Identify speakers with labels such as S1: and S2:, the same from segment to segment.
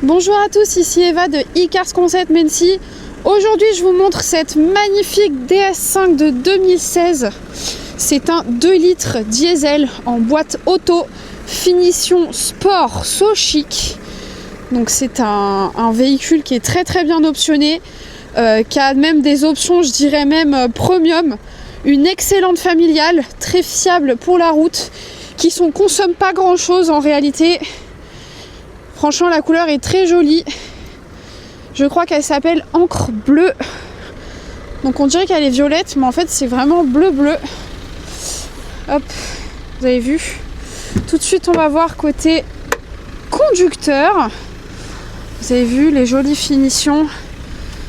S1: Bonjour à tous, ici Eva de eCars Concept Mency. Aujourd'hui je vous montre cette magnifique DS5 de 2016. C'est un 2 litres diesel en boîte auto, finition sport, so chic. Donc c'est un véhicule qui est très bien optionné, qui a même des options, je dirais même premium. Une excellente familiale, très fiable pour la route, qui ne consomme pas grand chose en réalité. Franchement, la couleur est très jolie. Je crois qu'elle s'appelle encre bleue. Donc on dirait qu'elle est violette, mais en fait c'est vraiment bleu. Hop, vous avez vu. Tout de suite, on va voir côté conducteur. Vous avez vu les jolies finitions.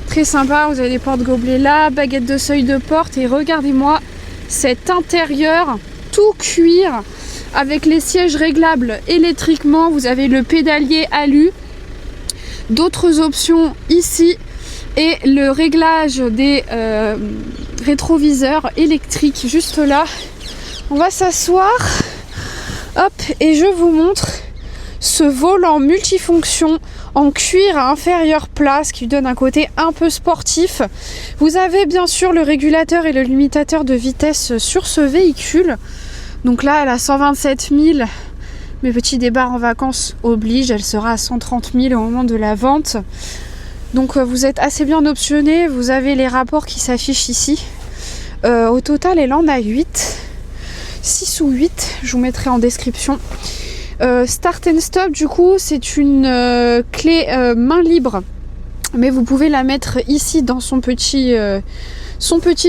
S1: Très sympa, vous avez des portes gobelets là, baguette de seuil de porte. Et regardez-moi cet intérieur tout cuir. Avec les sièges réglables électriquement, vous avez le pédalier alu, d'autres options ici et le réglage des rétroviseurs électriques juste là. On va s'asseoir, hop, et je vous montre ce volant multifonction en cuir à inférieur plat, ce qui lui donne un côté un peu sportif. Vous avez bien sûr le régulateur et le limitateur de vitesse sur ce véhicule. Donc là, elle a 127 000. Mes petits départs en vacances obligent. Elle sera à 130 000 au moment de la vente. Donc vous êtes assez bien optionné. Vous avez les rapports qui s'affichent ici. Au total, elle en a 8. 6 ou 8. Je vous mettrai en description. Start and Stop, du coup, c'est une clé main libre. Mais vous pouvez la mettre ici dans son petit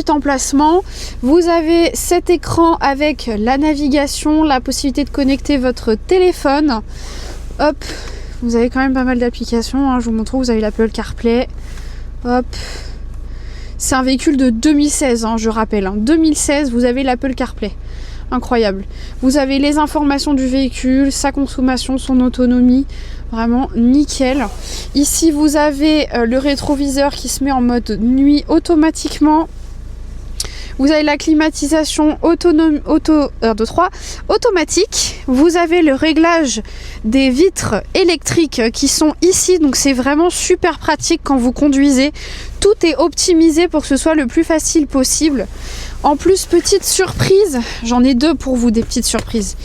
S1: emplacement. Vous avez cet écran avec la navigation, la possibilité de connecter votre téléphone. Hop, vous avez quand même pas mal d'applications, hein. Je vous montre, vous avez l'Apple CarPlay. Hop, c'est un véhicule de 2016, hein, je rappelle, hein. 2016, vous avez l'Apple CarPlay. Incroyable. Vous avez les informations du véhicule, sa consommation, son autonomie. Vraiment nickel. Ici, vous avez le rétroviseur qui se met en mode nuit automatiquement. Vous avez la climatisation automatique. Vous avez le réglage des vitres électriques qui sont ici. Donc c'est vraiment super pratique quand vous conduisez. Tout est optimisé pour que ce soit le plus facile possible. En plus, petite surprise, j'en ai deux pour vous, des petites surprises.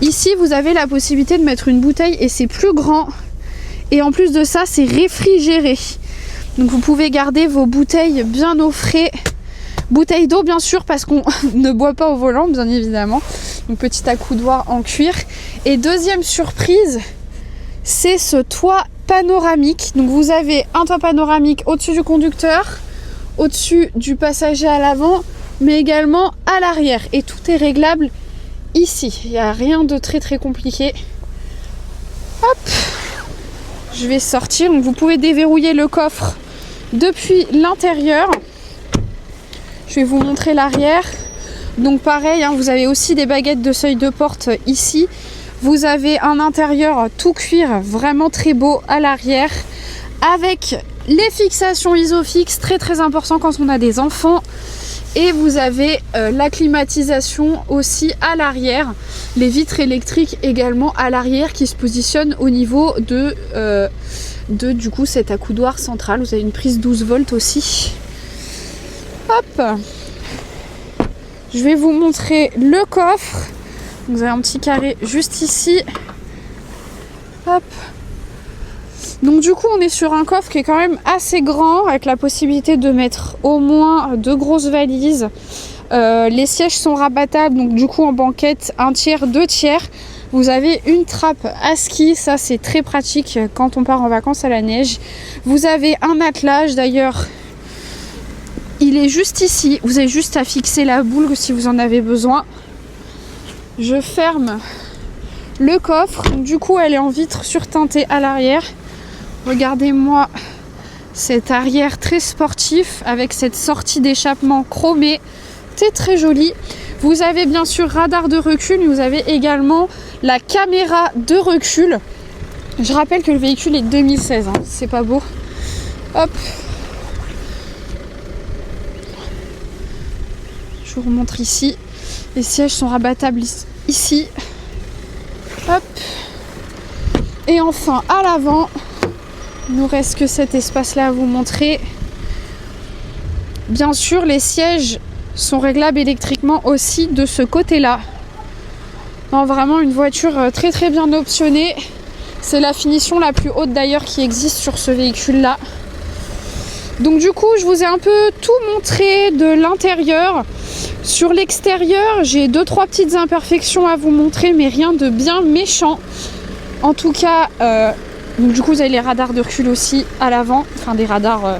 S1: Ici, vous avez la possibilité de mettre une bouteille et c'est plus grand. Et en plus de ça, c'est réfrigéré. Donc vous pouvez garder vos bouteilles bien au frais. Bouteille d'eau bien sûr parce qu'on ne boit pas au volant bien évidemment. Donc petit accoudoir en cuir. Et deuxième surprise, c'est ce toit panoramique. Donc vous avez un toit panoramique au-dessus du conducteur, au-dessus du passager à l'avant, mais également à l'arrière. Et tout est réglable ici. Il n'y a rien de très compliqué. Hop, je vais sortir. Donc vous pouvez déverrouiller le coffre depuis l'intérieur. Je vais vous montrer l'arrière. Donc pareil, hein, vous avez aussi des baguettes de seuil de porte ici. Vous avez un intérieur tout cuir, vraiment très beau à l'arrière. Avec les fixations ISOFIX, très important quand on a des enfants. Et vous avez la climatisation aussi à l'arrière. Les vitres électriques également à l'arrière qui se positionnent au niveau de du coup cet accoudoir central. Vous avez une prise 12 volts aussi. Hop, je vais vous montrer le coffre. Vous avez un petit carré juste ici. Hop. Donc du coup on est sur un coffre qui est quand même assez grand avec la possibilité de mettre au moins 2 grosses valises. Les sièges sont rabattables, donc du coup en banquette 1/3, 2/3. Vous avez une trappe à ski, ça c'est très pratique quand on part en vacances à la neige. Vous avez un attelage d'ailleurs. Il est juste ici, vous avez juste à fixer la boule si vous en avez besoin. Je ferme le coffre, donc du coup elle est en vitre surteintée à l'arrière. Regardez-moi cet arrière très sportif avec cette sortie d'échappement chromée, c'est très joli. Vous avez bien sûr radar de recul, mais vous avez également la caméra de recul. Je rappelle que le véhicule est 2016, hein, c'est pas beau. Hop. Je vous remontre ici. Les sièges sont rabattables ici. Hop. Et enfin à l'avant, Il nous reste que cet espace-là à vous montrer. Bien sûr, les sièges sont réglables électriquement aussi de ce côté-là. Non, vraiment une voiture très très bien optionnée. C'est la finition la plus haute d'ailleurs qui existe sur ce véhicule-là. Donc du coup, je vous ai un peu tout montré de l'intérieur. Sur l'extérieur, j'ai 2-3 petites imperfections à vous montrer, mais rien de bien méchant. En tout cas, donc du coup, vous avez les radars de recul aussi à l'avant, enfin des radars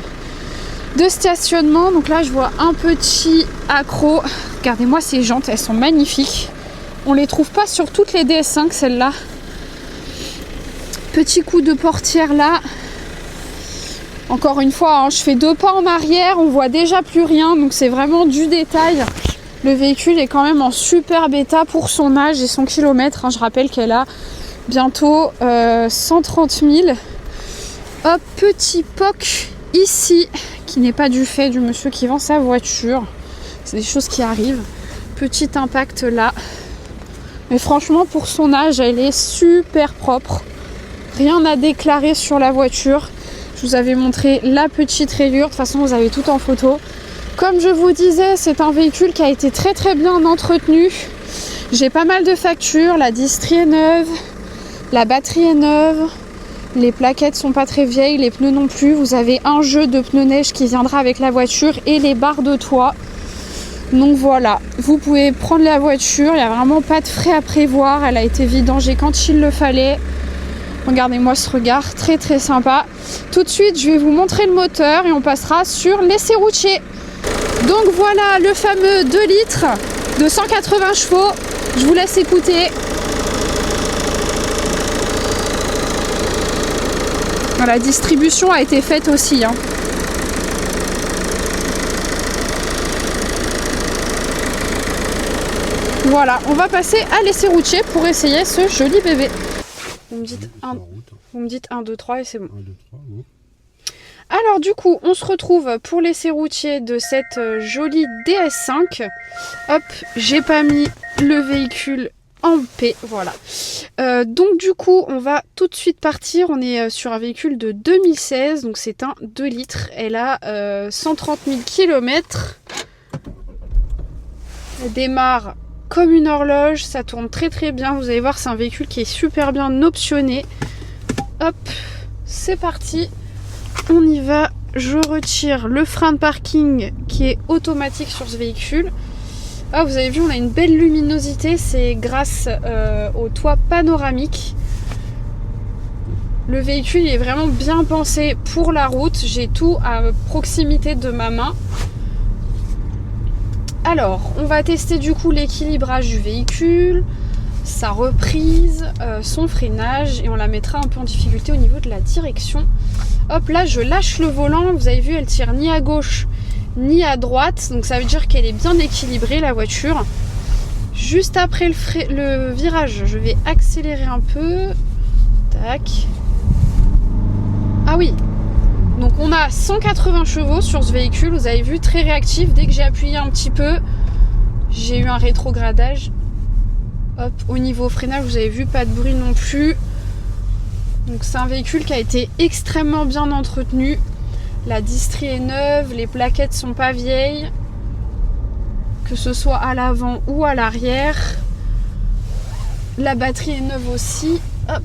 S1: de stationnement. Donc là, je vois un petit accro. Regardez-moi ces jantes, elles sont magnifiques. On les trouve pas sur toutes les DS5, celles-là. Petit coup de portière là. Encore une fois, hein, je fais 2 pas en arrière, on voit déjà plus rien, donc c'est vraiment du détail. Le véhicule est quand même en super état pour son âge et son kilomètre. Hein. Je rappelle qu'elle a bientôt 130 000. Hop, petit POC ici, qui n'est pas du fait du monsieur qui vend sa voiture. C'est des choses qui arrivent. Petit impact là. Mais franchement, pour son âge, elle est super propre. Rien à déclarer sur la voiture. Je vous avais montré la petite rayure. De toute façon, vous avez tout en photo. Comme je vous disais, c'est un véhicule qui a été très très bien entretenu. J'ai pas mal de factures. La distrie est neuve. La batterie est neuve. Les plaquettes sont pas très vieilles. Les pneus non plus. Vous avez un jeu de pneus neige qui viendra avec la voiture et les barres de toit. Donc voilà, vous pouvez prendre la voiture, il n'y a vraiment pas de frais à prévoir, elle a été vidangée quand il le fallait. Regardez-moi ce regard, très très sympa. Tout de suite, je vais vous montrer le moteur et on passera sur l'essai routier. Donc voilà le fameux 2 litres de 180 chevaux, je vous laisse écouter. La distribution a été faite aussi. Hein. Voilà, on va passer à l'essai routier pour essayer ce joli bébé. Vous me dites 1, 2, 3 et c'est bon. 1, 2, 3, oui. Alors du coup, on se retrouve pour l'essai routier de cette jolie DS5. Hop, j'ai pas mis le véhicule en paix, voilà. Donc du coup, on va tout de suite partir. On est sur un véhicule de 2016, donc c'est un 2 litres. Elle a 130 000 km. Elle démarre comme une horloge, ça tourne très très bien. Vous allez voir, c'est un véhicule qui est super bien optionné. Hop, c'est parti. On y va. Je retire le frein de parking qui est automatique sur ce véhicule. Ah, vous avez vu, on a une belle luminosité. C'est grâce au toit panoramique. Le véhicule est vraiment bien pensé pour la route. J'ai tout à proximité de ma main. Alors, on va tester du coup l'équilibrage du véhicule, sa reprise, son freinage et on la mettra un peu en difficulté au niveau de la direction. Hop, là je lâche le volant, vous avez vu, elle tire ni à gauche ni à droite, donc ça veut dire qu'elle est bien équilibrée la voiture. Juste après le virage, je vais accélérer un peu. Tac. Ah oui. Donc on a 180 chevaux sur ce véhicule, vous avez vu, très réactif. Dès que j'ai appuyé un petit peu, j'ai eu un rétrogradage. Hop, au niveau freinage, vous avez vu, pas de bruit non plus. Donc c'est un véhicule qui a été extrêmement bien entretenu. La distrie est neuve, les plaquettes sont pas vieilles. Que ce soit à l'avant ou à l'arrière. La batterie est neuve aussi. Hop,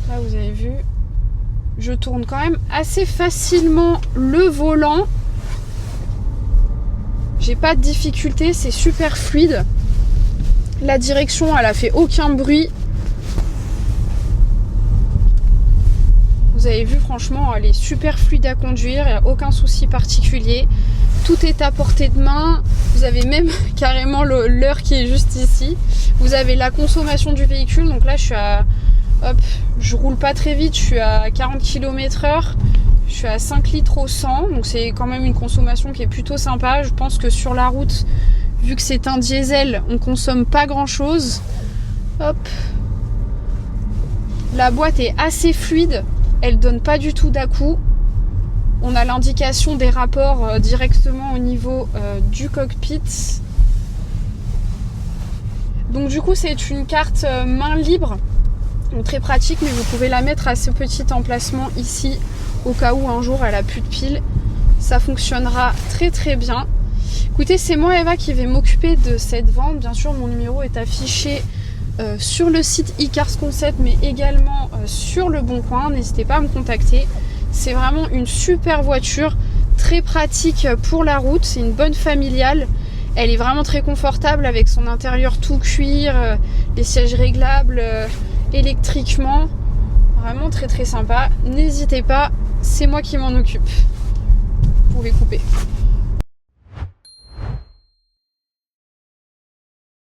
S1: là vous avez vu. Je tourne quand même assez facilement le volant. J'ai pas de difficulté, c'est super fluide. La direction, elle a fait aucun bruit. Vous avez vu, franchement, elle est super fluide à conduire, il n'y a aucun souci particulier. Tout est à portée de main. Vous avez même carrément l'heure qui est juste ici. Vous avez la consommation du véhicule. Donc là, je suis à... Hop, je roule pas très vite, je suis à 40 km/h. Je suis à 5 litres au 100. Donc c'est quand même une consommation qui est plutôt sympa. Je pense que sur la route, vu que c'est un diesel, on consomme pas grand-chose. Hop. La boîte est assez fluide. Elle donne pas du tout d'à-coups. On a l'indication des rapports directement au niveau du cockpit. Donc du coup, c'est une carte main libre. Donc très pratique, mais vous pouvez la mettre à ce petit emplacement ici au cas où un jour elle a plus de pile. Ça fonctionnera très très bien. Écoutez, c'est moi Eva qui vais m'occuper de cette vente. Bien sûr, mon numéro est affiché sur le site iCars Concept, mais également sur le Bon Coin. N'hésitez pas à me contacter. C'est vraiment une super voiture, très pratique pour la route. C'est une bonne familiale. Elle est vraiment très confortable avec son intérieur tout cuir, les sièges réglables électriquement. Vraiment très très sympa. N'hésitez pas, c'est moi qui m'en occupe. Vous pouvez couper.